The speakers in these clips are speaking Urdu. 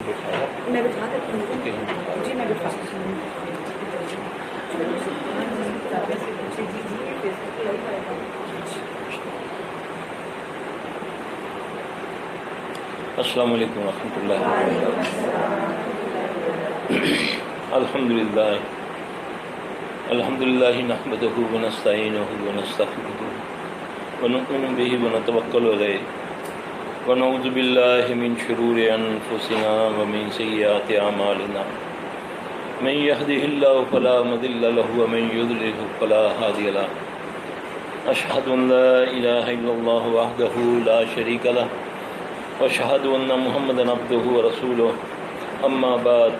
میں بٹھا دیتی ہوں جی، میں بٹھا دیتی ہوں۔ السلام علیکم ورحمۃ اللہ وبرکاتہ۔ الحمدللہ نحمدہ ونستعینہ ونستغفرہ ونؤمن بہ ونتوکل علیہ ونعوذ باللہ من شرور انفسنا ومن سیئات اعمالنا من یہدہ اللہ فلا مضل لہ ومن یضلل فلا ہادی لہ۔ اشہد ان لا الہ الا اللہ وحدہ لا شریک لہ واشہد ان محمدا عبدہ ورسولہ۔ اما بعد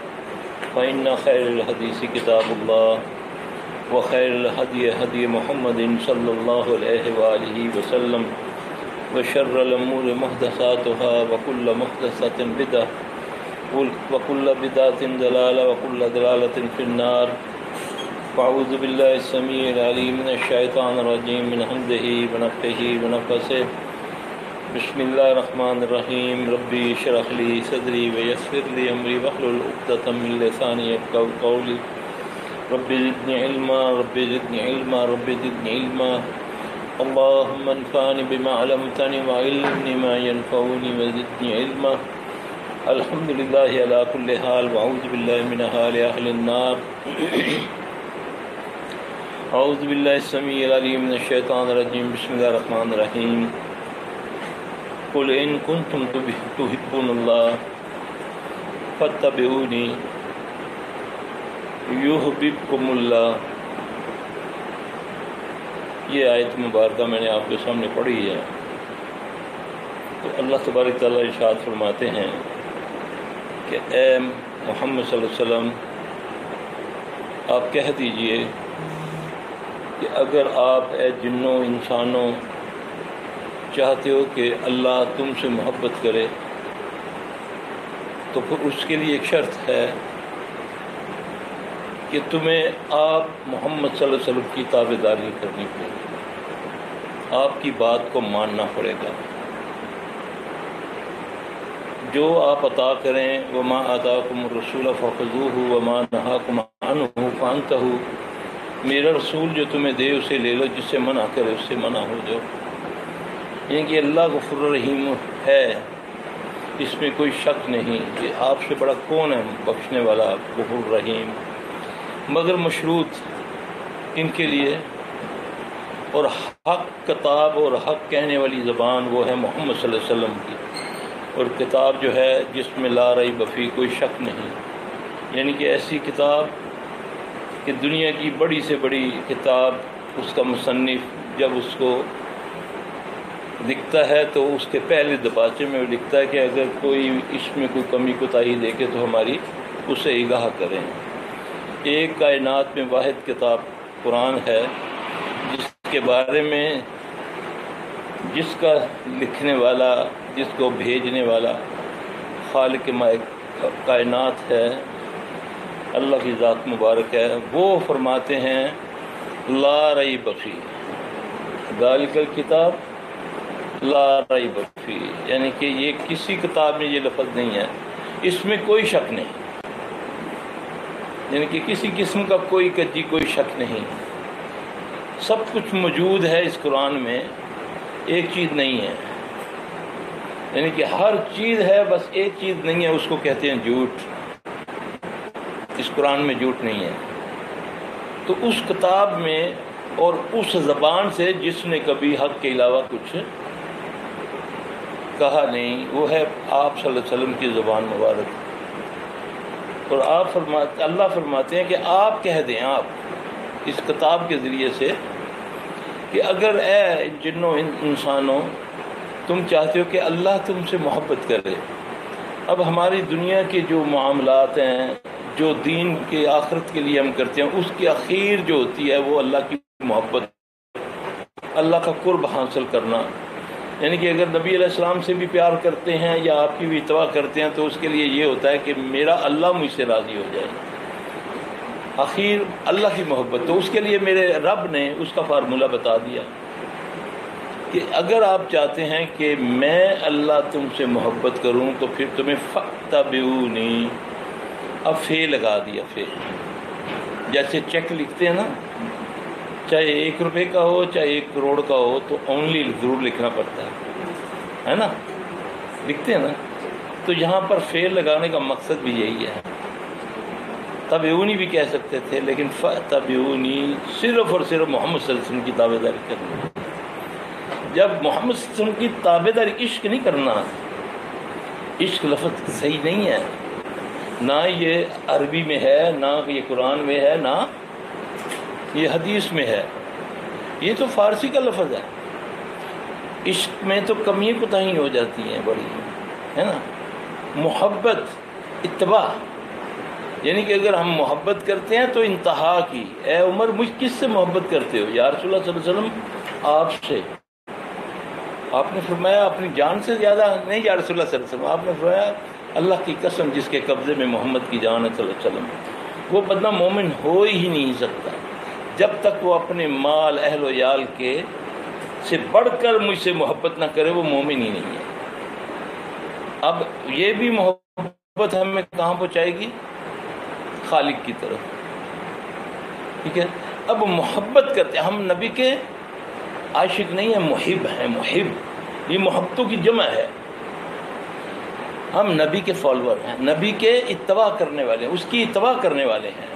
فإن خیر الحدیث کتاب اللہ وخیر الہدی ہدی محمد صلی اللہ علیہ وآلہ وسلم وشر الامور محدثاتها وكل محدثۃ بدعۃ وكل بدعۃ ضلالہ وكل ضلالۃ فی النار۔ فاعوذ باللہ السمیع العلیم من الشیطان الرجیم من حمدہ ونفخہ ونفثہ۔ بسم اللہ الرحمن الرحیم۔ ربی اشرح لی صدری ویسر لی امری واحلل عقدۃ من لسانی یفقہوا قولی۔ رب زدنی علما رب زدنی علما رب زدنی علما۔ اللہم انفعنی بما علمتنی وعلمنی ما ینفعنی وزدنی علما۔ الحمدللہ علی کل حال واعوذ باللہ من حال اہل النار۔ اعوذ باللہ السمیع العلیم من الشیطان الرجیم۔ بسم اللہ الرحمن الرحیم۔ قل ان کنتم تحبون اللہ فاتبعونی یحببکم اللہ۔ یہ آیت مبارکہ میں نے آپ کے سامنے پڑھی ہے۔ تو اللہ تبارک تعالیٰ ارشاد فرماتے ہیں کہ اے محمد صلی اللہ علیہ وسلم آپ کہہ دیجئے کہ اگر آپ اے جنوں انسانوں چاہتے ہو کہ اللہ تم سے محبت کرے تو پھر اس کے لیے ایک شرط ہے کہ تمہیں آپ محمد صلی اللہ علیہ وسلم کی تابع داری کرنی پڑے گی، آپ کی بات کو ماننا پڑے گا۔ جو آپ عطا کریں وما آتاکم الرسول فخذوہ وما نہاکم عنہ فانتہوا، میرا رسول جو تمہیں دے اسے لے لو، جس سے منع کرے اس سے منع ہو جاؤ۔ یعنی کہ اللہ غفور رحیم ہے، اس میں کوئی شک نہیں کہ آپ سے بڑا کون ہے بخشنے والا غفور رحیم، مگر مشروط ان کے لیے اور حق کتاب اور حق کہنے والی زبان وہ ہے محمد صلی اللہ علیہ وسلم کی، اور کتاب جو ہے جس میں لا ریب فیہ کوئی شک نہیں، یعنی کہ ایسی کتاب کہ دنیا کی بڑی سے بڑی کتاب اس کا مصنف جب اس کو لکھتا ہے تو اس کے پہلے دباچے میں لکھتا ہے کہ اگر کوئی اس میں کوئی کمی کوتاہی دیکھے تو ہماری اسے اگاہ کریں۔ ایک کائنات میں واحد کتاب قرآن ہے جس کے بارے میں جس کا لکھنے والا، جس کو بھیجنے والا خالق کائنات ہے، اللہ کی ذات مبارک ہے، وہ فرماتے ہیں لا ریب فیہ ذالک الکتاب لا ریب فیہ، یعنی کہ یہ کسی کتاب میں یہ لفظ نہیں ہے، اس میں کوئی شک نہیں، یعنی کہ کسی قسم کا کوئی کجی کوئی شک نہیں، سب کچھ موجود ہے اس قرآن میں، ایک چیز نہیں ہے، یعنی کہ ہر چیز ہے، بس ایک چیز نہیں ہے، اس کو کہتے ہیں جھوٹ۔ اس قرآن میں جھوٹ نہیں ہے۔ تو اس کتاب میں اور اس زبان سے جس نے کبھی حق کے علاوہ کچھ کہا نہیں، وہ ہے آپ صلی اللہ علیہ وسلم کی زبان مبارک۔ اور اللہ فرماتے ہیں کہ آپ کہہ دیں، آپ اس کتاب کے ذریعے سے، کہ اگر اے جنوں انسانوں تم چاہتے ہو کہ اللہ تم سے محبت کرے۔ اب ہماری دنیا کے جو معاملات ہیں، جو دین کے آخرت کے لیے ہم کرتے ہیں، اس کی اخیر جو ہوتی ہے وہ اللہ کی محبت، اللہ کا قرب حاصل کرنا، یعنی کہ اگر نبی علیہ السلام سے بھی پیار کرتے ہیں یا آپ کی بھی اتباع کرتے ہیں تو اس کے لیے یہ ہوتا ہے کہ میرا اللہ مجھ سے راضی ہو جائے، اخیر اللہ کی محبت۔ تو اس کے لیے میرے رب نے اس کا فارمولہ بتا دیا کہ اگر آپ چاہتے ہیں کہ میں اللہ تم سے محبت کروں تو پھر تمہیں فاتبعونی، اب فے لگا دیا، فے جیسے چیک لکھتے ہیں نا، چاہے 1 روپے کا ہو چاہے 1 کروڑ کا ہو تو اونلی ضرور لکھنا پڑتا ہے نا، لکھتے ہیں نا، تو یہاں پر فعل لگانے کا مقصد بھی یہی ہے۔ تبعونی بھی کہہ سکتے تھے، لیکن فتبعونی صرف اور صرف محمد صلی اللہ علیہ وسلم کی تابع داری کرنا۔ جب محمد صلی اللہ علیہ وسلم کی تابع داری، عشق نہیں کرنا، عشق لفظ صحیح نہیں ہے، نہ یہ عربی میں ہے، نہ یہ قرآن میں ہے، نہ یہ حدیث میں ہے، یہ تو فارسی کا لفظ ہے۔ عشق میں تو کمیاں کوتاہی ہو جاتی ہیں بڑی، ہے نا۔ محبت اتباع، یعنی کہ اگر ہم محبت کرتے ہیں تو انتہا کی، اے عمر مجھ کس سے محبت کرتے ہو؟ یا رسول اللہ صلی اللہ علیہ وسلم آپ سے۔ آپ نے فرمایا اپنی جان سے زیادہ نہیں یا رسول اللہ صلی اللہ علیہ وسلم، آپ نے فرمایا اللہ کی قسم جس کے قبضے میں محمد کی جان ہے صلی اللہ علیہ وسلم، وہ بندہ مومن ہو ہی نہیں سکتا جب تک وہ اپنے مال اہل و عیال کے سے بڑھ کر مجھ سے محبت نہ کرے، وہ مومن ہی نہیں ہے۔ اب یہ بھی محبت ہمیں کہاں پہنچائے گی؟ خالق کی طرف، ٹھیک ہے۔ اب محبت کرتے ہم نبی کے عاشق نہیں ہیں، محب ہیں۔ محب یہ محبتوں کی جمع ہے۔ ہم نبی کے فالوور ہیں، نبی کے اتباع کرنے والے ہیں، اس کی اتباع کرنے والے ہیں۔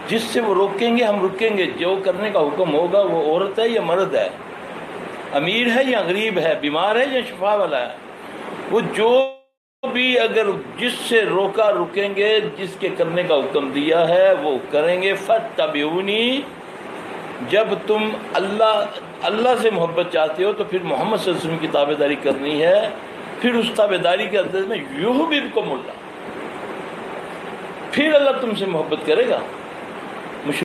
جس سے وہ روکیں گے ہم رکیں گے، جو کرنے کا حکم ہوگا، وہ عورت ہے یا مرد ہے، امیر ہے یا غریب ہے، بیمار ہے یا شفا والا ہے، وہ جو بھی اگر جس سے روکا رکیں گے، جس کے کرنے کا حکم دیا ہے وہ کریں گے۔ فتبعونی، جب تم اللہ سے محبت چاہتے ہو تو پھر محمد صلی اللہ علیہ وسلم کی تابع داری کرنی ہے۔ پھر اس تابع داری کے اندر میں یحببکم اللہ، پھر اللہ تم سے محبت کرے گا۔